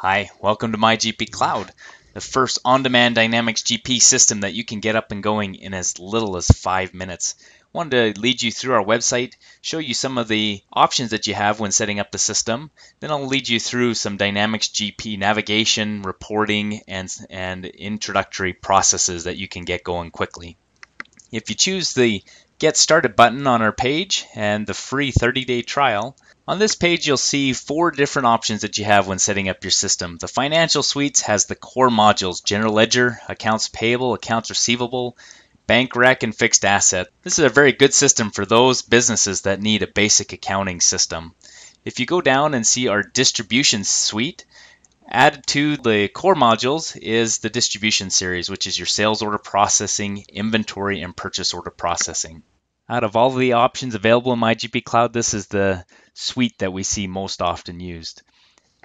Hi, welcome to myGPcloud, the first on-demand Dynamics GP system that you can get up and going in as little as 5 minutes. I wanted to lead you through our website, show you some of the options that you have when setting up the system. Then I'll lead you through some Dynamics GP navigation, reporting, and introductory processes that you can get going quickly. If you choose the Get Started button on our page and the free 30-day trial, on this page you'll see 4 different options that you have when setting up your system. The Financial Suites has the core modules: General Ledger, Accounts Payable, Accounts Receivable, Bank Rec, and Fixed Asset. This is a very good system for those businesses that need a basic accounting system. If you go down and see our Distribution Suite, added to the core modules is the distribution series, which is your sales order processing, inventory, and purchase order processing. Out of all the options available in myGPcloud, this is the suite that we see most often used.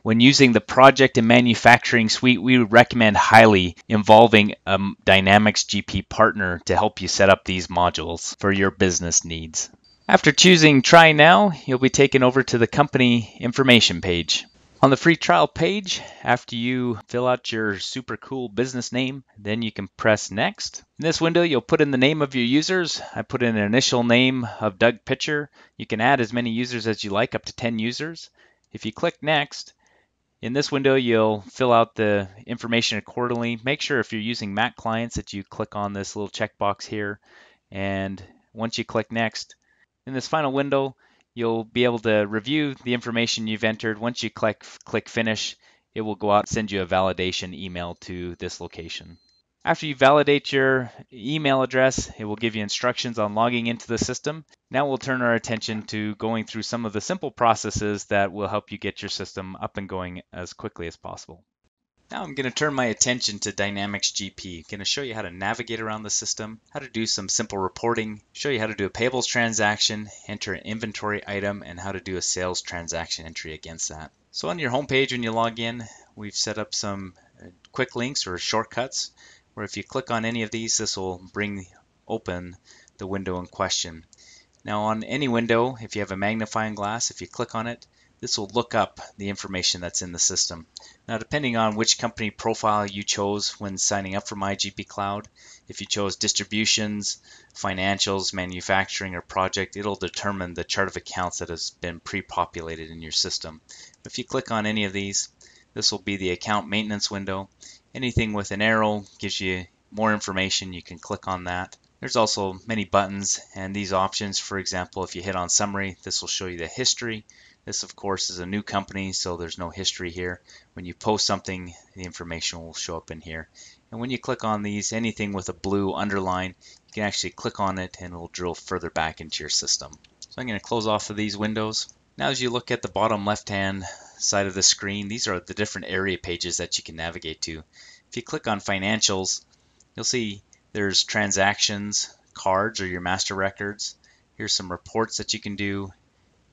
When using the project and manufacturing suite, we would recommend highly involving a Dynamics GP partner to help you set up these modules for your business needs. After choosing Try Now, you'll be taken over to the company information page. On the free trial page, after you fill out your super cool business name, then you can press Next. In this window, you'll put in the name of your users. I put in an initial name of Doug Pitcher. You can add as many users as you like, up to 10 users. If you click Next, in this window, you'll fill out the information accordingly. Make sure if you're using Mac clients that you click on this little checkbox here. And once you click Next, in this final window, you'll be able to review the information you've entered. Once you click Finish, it will go out and send you a validation email to this location. After you validate your email address, it will give you instructions on logging into the system. Now we'll turn our attention to going through some of the simple processes that will help you get your system up and going as quickly as possible. Now I'm going to turn my attention to Dynamics GP. I'm going to show you how to navigate around the system, how to do some simple reporting, show you how to do a payables transaction, enter an inventory item, and how to do a sales transaction entry against that. So on your home page when you log in, we've set up some quick links or shortcuts where if you click on any of these, this will bring open the window in question. Now on any window, if you have a magnifying glass, if you click on it, this will look up the information that's in the system. Now, depending on which company profile you chose when signing up for myGPcloud, if you chose distributions, financials, manufacturing, or project, it'll determine the chart of accounts that has been pre-populated in your system. If you click on any of these, this will be the account maintenance window. Anything with an arrow gives you more information. You can click on that. There's also many buttons and these options. For example, if you hit on summary, this will show you the history. This, of course, is a new company, so there's no history here. When you post something, the information will show up in here. And when you click on these, anything with a blue underline, you can actually click on it and it will drill further back into your system. So I'm going to close off of these windows. Now as you look at the bottom left-hand side of the screen, these are the different area pages that you can navigate to. If you click on Financials, you'll see there's transactions, cards or your master records. Here's some reports that you can do.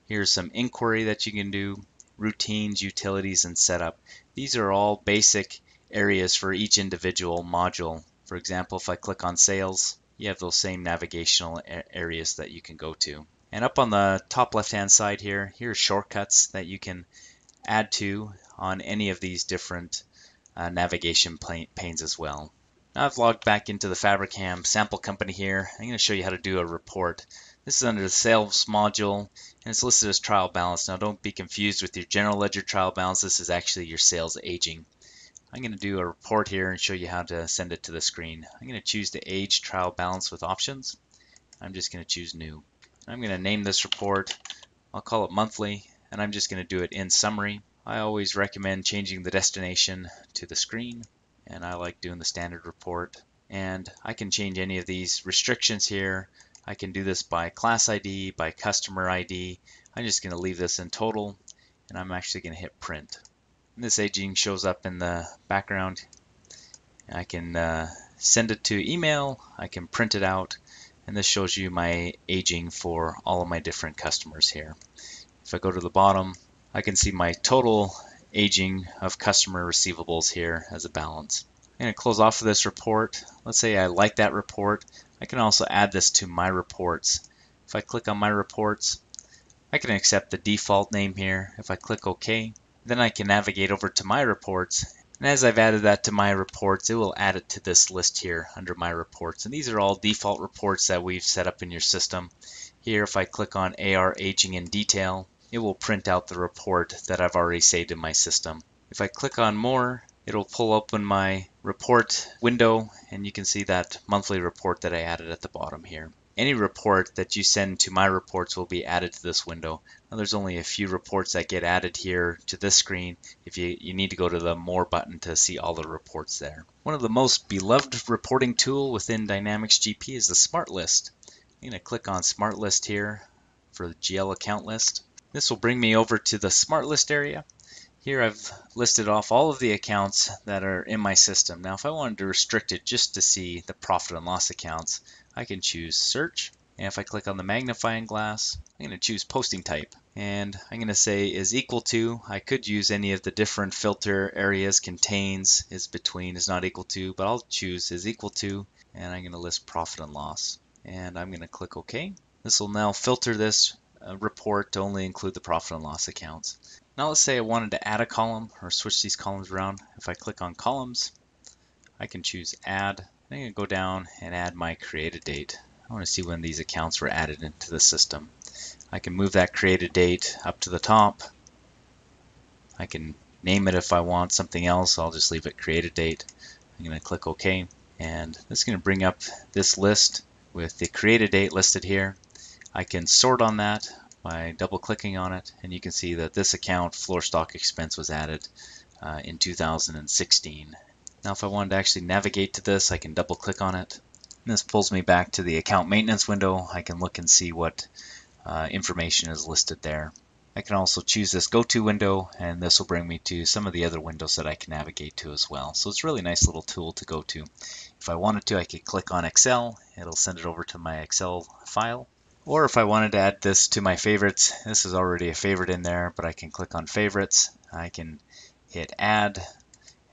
Here's some inquiry that you can do, routines, utilities, and setup. These are all basic areas for each individual module. For example, if I click on sales, you have those same navigational areas that you can go to. And up on the top left-hand side here, here's shortcuts that you can add to on any of these different navigation panes as well. Now I've logged back into the Fabricam sample company here. I'm going to show you how to do a report. This is under the sales module and it's listed as trial balance. Now don't be confused with your general ledger trial balance. This is actually your sales aging. I'm going to do a report here and show you how to send it to the screen. I'm going to choose the age trial balance with options. I'm just going to choose new. I'm going to name this report. I'll call it monthly and I'm just going to do it in summary. I always recommend changing the destination to the screen and I like doing the standard report. And I can change any of these restrictions here. I can do this by class ID, by customer ID. I'm just going to leave this in total and I'm actually going to hit print. And this aging shows up in the background. I can send it to email, I can print it out, and this shows you my aging for all of my different customers here. If I go to the bottom, I can see my total aging of customer receivables here as a balance. I'm going to close off of this report. Let's say I like that report. I can also add this to my reports. If I click on my reports, I can accept the default name here. If I click OK, Then I can navigate over to my reports. And as I've added that to my reports, it will add it to this list here under my reports. And these are all default reports that we've set up in your system. Here, if I click on AR Aging in Detail, it will print out the report that I've already saved in my system. If I click on More, it'll pull open my report window, and you can see that monthly report that I added at the bottom here. Any report that you send to my reports will be added to this window. Now, there's only a few reports that get added here to this screen. If you need to go to the More button to see all the reports there. One of the most beloved reporting tool within Dynamics GP is the Smart List. I'm going to click on Smart List here for the GL account list. This will bring me over to the Smart List area. Here I've listed off all of the accounts that are in my system. Now if I wanted to restrict it just to see the profit and loss accounts, I can choose Search. And if I click on the magnifying glass, I'm going to choose Posting Type. And I'm going to say is equal to. I could use any of the different filter areas, contains, is between, is not equal to, but I'll choose is equal to, and I'm going to list profit and loss. And I'm going to click OK. This will now filter this report to only include the profit and loss accounts. Now let's say I wanted to add a column or switch these columns around. If I click on columns, I can choose add. I'm going to go down and add my created date. I want to see when these accounts were added into the system. I can move that created date up to the top. I can name it if I want something else. I'll just leave it created date. I'm going to click OK, and this is going to bring up this list with the created date listed here. I can sort on that by double clicking on it, and you can see that this account, floor stock expense, was added in 2016. Now if I wanted to actually navigate to this, I can double click on it. And this pulls me back to the account maintenance window. I can look and see what information is listed there. I can also choose this go to window, and this will bring me to some of the other windows that I can navigate to as well. So it's a really nice little tool to go to. If I wanted to, I could click on Excel. It'll send it over to my Excel file. Or if I wanted to add this to my favorites, this is already a favorite in there, but I can click on favorites. I can hit add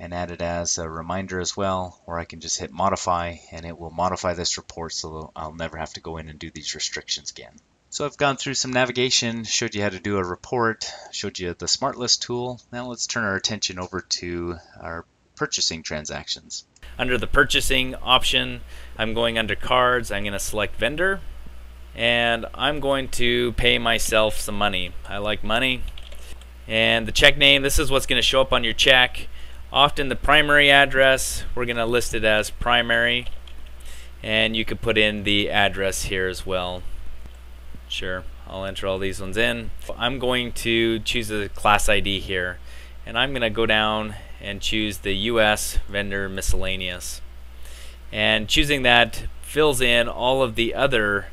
and add it as a reminder as well, or I can just hit modify and it will modify this report so I'll never have to go in and do these restrictions again. So I've gone through some navigation, showed you how to do a report, showed you the Smart List tool. Now let's turn our attention over to our purchasing transactions. Under the purchasing option, I'm going under cards. I'm going to select vendor, and I'm going to pay myself some money. I like money. And the check name, this is what's going to show up on your check. Often the primary address, we're going to list it as primary, and you could put in the address here as well. Sure, I'll enter all these ones in. I'm going to choose a class ID here, and I'm going to go down and choose the US vendor miscellaneous. And choosing that fills in all of the other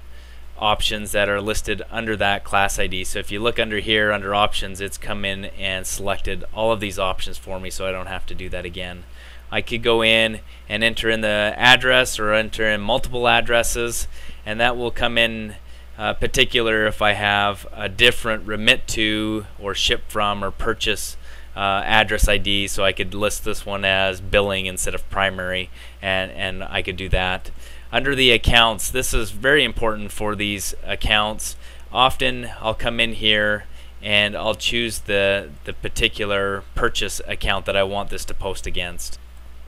options that are listed under that class ID. So if you look under here under options, it's come in and selected all of these options for me, so I don't have to do that again. I could go in and enter in the address or enter in multiple addresses, and that will come in particular if I have a different remit to or ship from or purchase address ID. So I could list this one as billing instead of primary, and I could do that. Under the accounts, this is very important for these accounts. Often I'll come in here and I'll choose the particular purchase account that I want this to post against.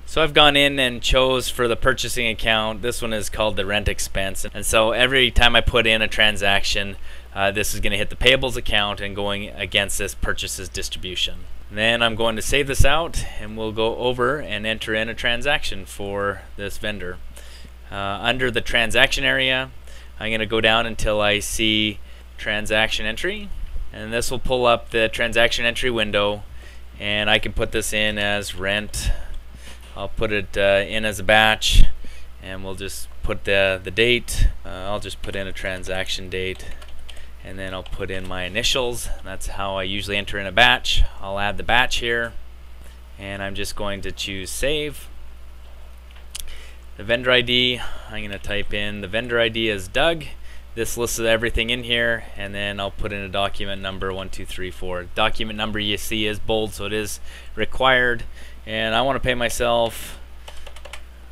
So I've gone in and chose for the purchasing account. This one is called the rent expense, and so every time I put in a transaction, this is going to hit the payables account and going against this purchases distribution. And then I'm going to save this out, and we'll go over and enter in a transaction for this vendor. Under the transaction area, I'm going to go down until I see transaction entry, and this will pull up the transaction entry window, and I can put this in as rent. I'll put it in as a batch, and we'll just put the date. I'll just put in a transaction date, and then I'll put in my initials. That's how I usually enter in a batch. I'll add the batch here, and I'm just going to choose save. The vendor ID, I'm going to type in the vendor ID as Doug. This lists everything in here, and then I'll put in a document number 1234. Document number you see is bold, so it is required, and I want to pay myself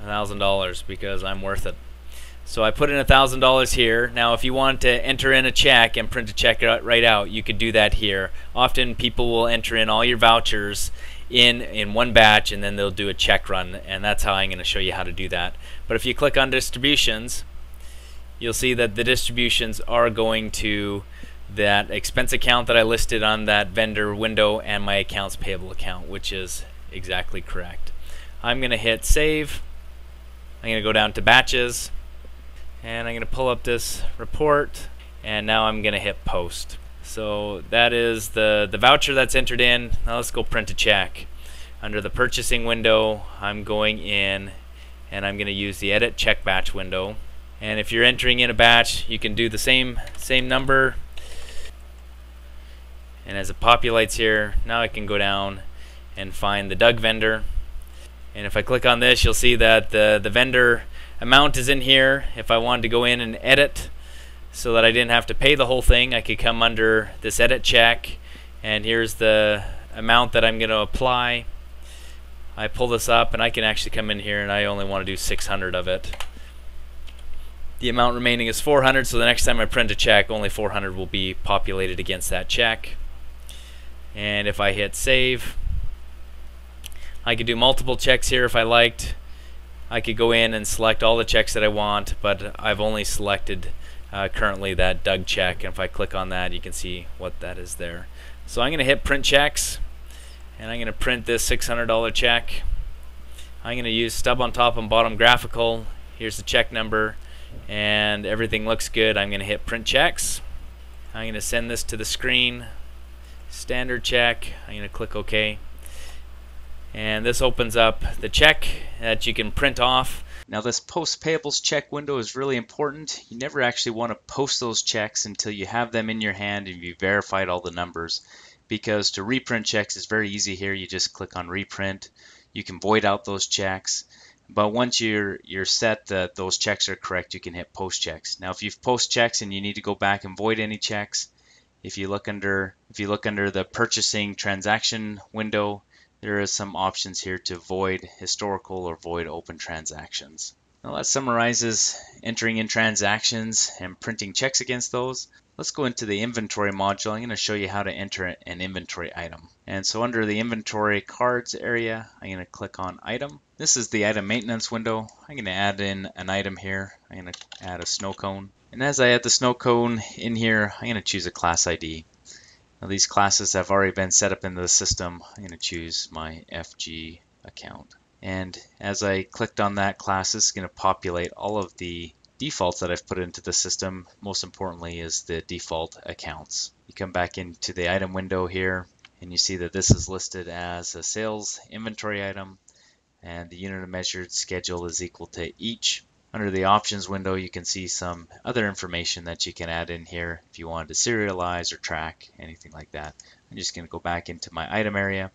$1,000 because I'm worth it. So I put in $1,000 here. Now if you want to enter in a check and print a check right out, you could do that here. Often people will enter in all your vouchers in one batch, and then they'll do a check run, and that's how I'm going to show you how to do that. But if you click on distributions, you'll see that the distributions are going to that expense account that I listed on that vendor window and my accounts payable account, which is exactly correct. I'm going to hit save. I'm going to go down to batches, and I'm going to pull up this report, and now I'm going to hit post. So that is the voucher that's entered in. Now let's go print a check. Under the purchasing window, I'm going in and I'm going to use the edit check batch window. And if you're entering in a batch, you can do the same number. And as it populates here, now I can go down and find the Doug vendor. And if I click on this, you'll see that the vendor amount is in here. If I wanted to go in and edit so that I didn't have to pay the whole thing, I could come under this edit check, and here's the amount that I'm going to apply. I pull this up and I can actually come in here and I only want to do 600 of it. The amount remaining is 400, so the next time I print a check, only 400 will be populated against that check. And if I hit save, I could do multiple checks here if I liked. I could go in and select all the checks that I want, but I've only selected currently that Doug check, and if I click on that, you can see what that is there. So I'm going to hit print checks, and I'm going to print this $600 check. I'm going to use stub on top and bottom graphical. Here's the check number, and everything looks good. I'm going to hit print checks. I'm going to send this to the screen. Standard check. I'm going to click OK. And this opens up the check that you can print off. Now this post payables check window is really important. You never actually want to post those checks until you have them in your hand and you've verified all the numbers, because to reprint checks is very easy here. You just click on reprint. You can void out those checks, but once you're set that those checks are correct, you can hit post checks. Now if you've post checks and you need to go back and void any checks, if you look under the purchasing transaction window, there is some options here to void historical or void open transactions. Now that summarizes entering in transactions and printing checks against those. Let's go into the inventory module. I'm going to show you how to enter an inventory item. And so under the inventory cards area, I'm going to click on item. This is the item maintenance window. I'm going to add in an item here. I'm going to add a snow cone. And as I add the snow cone in here, I'm going to choose a class ID. Now these classes have already been set up into the system. I'm going to choose my FG account. And as I clicked on that class, it's going to populate all of the defaults that I've put into the system. Most importantly is the default accounts. You come back into the item window here and you see that this is listed as a sales inventory item, and the unit of measured schedule is equal to each. Under the options window, you can see some other information that you can add in here if you wanted to serialize or track, anything like that. I'm just going to go back into my item area.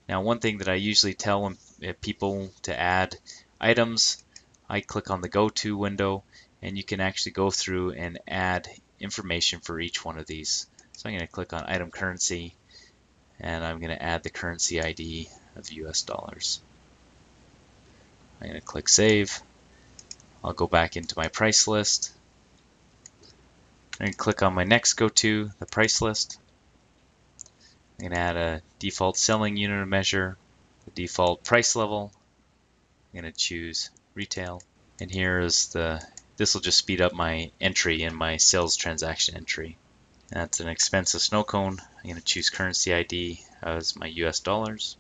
Now one thing that I usually tell people to add items, I click on the go to window and you can actually go through and add information for each one of these. So I'm going to click on item currency and I'm going to add the currency ID of US dollars. I'm going to click save. I'll go back into my price list and click on my next go to, the price list. I'm going to add a default selling unit of measure, the default price level. I'm going to choose retail, and here is this will just speed up my entry in my sales transaction entry. That's an expensive snow cone. I'm going to choose currency ID as my US dollars.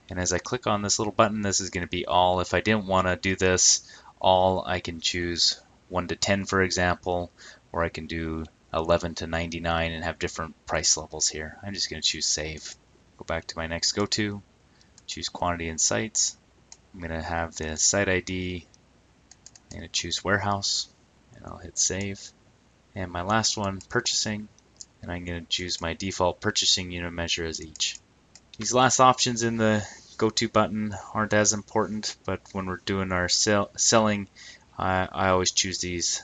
And as I click on this little button, this is going to be all. If I didn't want to do this all, I can choose 1 to 10 for example, or I can do 11 to 99 and have different price levels here. I'm just going to choose save. Go back to my next go to, choose quantity and sites. I'm going to have the site ID. I'm going to choose warehouse and I'll hit save. And my last one, purchasing, and I'm going to choose my default purchasing unit measure as each. These last options in the go to button aren't as important, but when we're doing our selling, I always choose these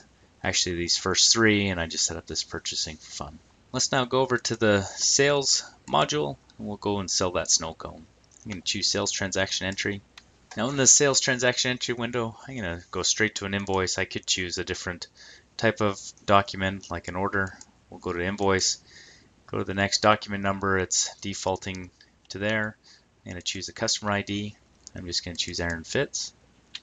first three, and I just set up this purchasing for fun. Let's now go over to the sales module and we'll go and sell that snow cone. I'm going to choose sales transaction entry. Now in the sales transaction entry window, I'm going to go straight to an invoice. I could choose a different type of document like an order. We'll go to invoice, go to the next document number. It's defaulting to there. I'm going to choose a customer ID. I'm just going to choose Aaron Fitz.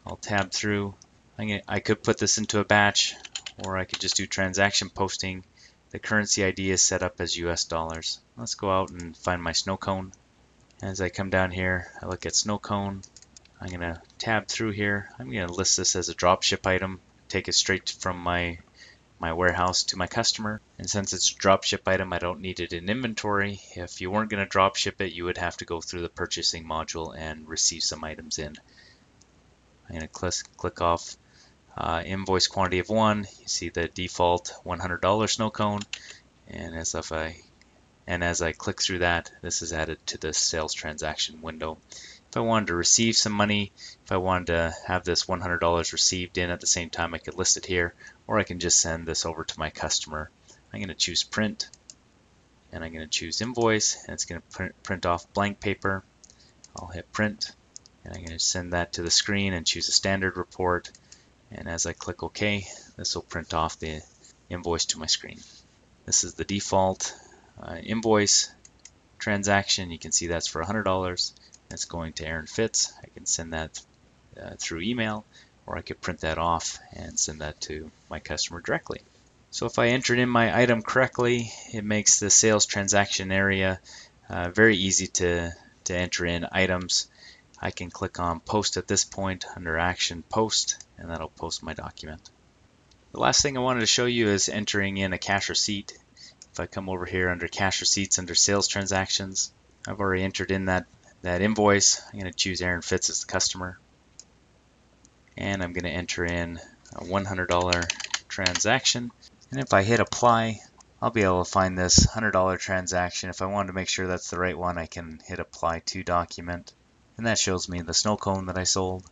I'll tab through. I could put this into a batch, or I could just do transaction posting. The currency ID is set up as US dollars. Let's go out and find my snow cone. As I come down here, I look at snow cone. I'm going to tab through here. I'm going to list this as a dropship item, take it straight from my warehouse to my customer. And since it's a dropship item, I don't need it in inventory. If you weren't going to dropship it, you would have to go through the purchasing module and receive some items in. I'm going to click off invoice quantity of 1. You see the default $100 snow cone. And as I click through that, this is added to the sales transaction window. If I wanted to receive some money, if I wanted to have this $100 received in at the same time, I could list it here, or I can just send this over to my customer. I'm going to choose print, and I'm going to choose invoice, and it's going to print off blank paper. I'll hit print, and I'm going to send that to the screen and choose a standard report. And as I click OK, this will print off the invoice to my screen. This is the default invoice transaction. You can see that's for $100. It's going to Aaron Fitz. I can send that through email, or I could print that off and send that to my customer directly. So if I entered in my item correctly, it makes the sales transaction area very easy to enter in items. I can click on post at this point under action post, and that'll post my document. The last thing I wanted to show you is entering in a cash receipt. If I come over here under cash receipts under sales transactions, I've already entered in that invoice. I'm going to choose Aaron Fitz as the customer, and I'm going to enter in a $100 transaction. And if I hit apply, I'll be able to find this $100 transaction. If I wanted to make sure that's the right one, I can hit apply to document, and that shows me the snow cone that I sold.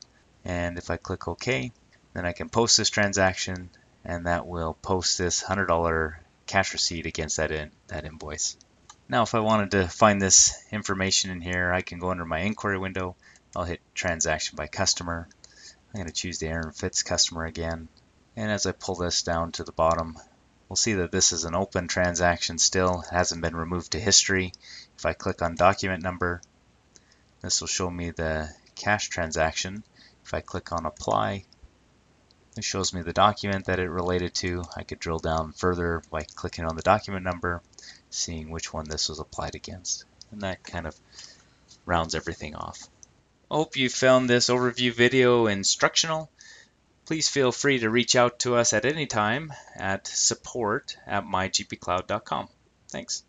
And if I click OK, then I can post this transaction, and that will post this $100 cash receipt against that invoice. Now if I wanted to find this information in here, I can go under my inquiry window. I'll hit transaction by customer. I'm going to choose the Aaron Fitz customer again. And as I pull this down to the bottom, we'll see that this is an open transaction still. It hasn't been removed to history. If I click on document number, this will show me the cash transaction. If I click on apply, it shows me the document that it related to. I could drill down further by clicking on the document number, seeing which one this was applied against. And that kind of rounds everything off. I hope you found this overview video instructional. Please feel free to reach out to us at any time at support@mygpcloud.com. Thanks.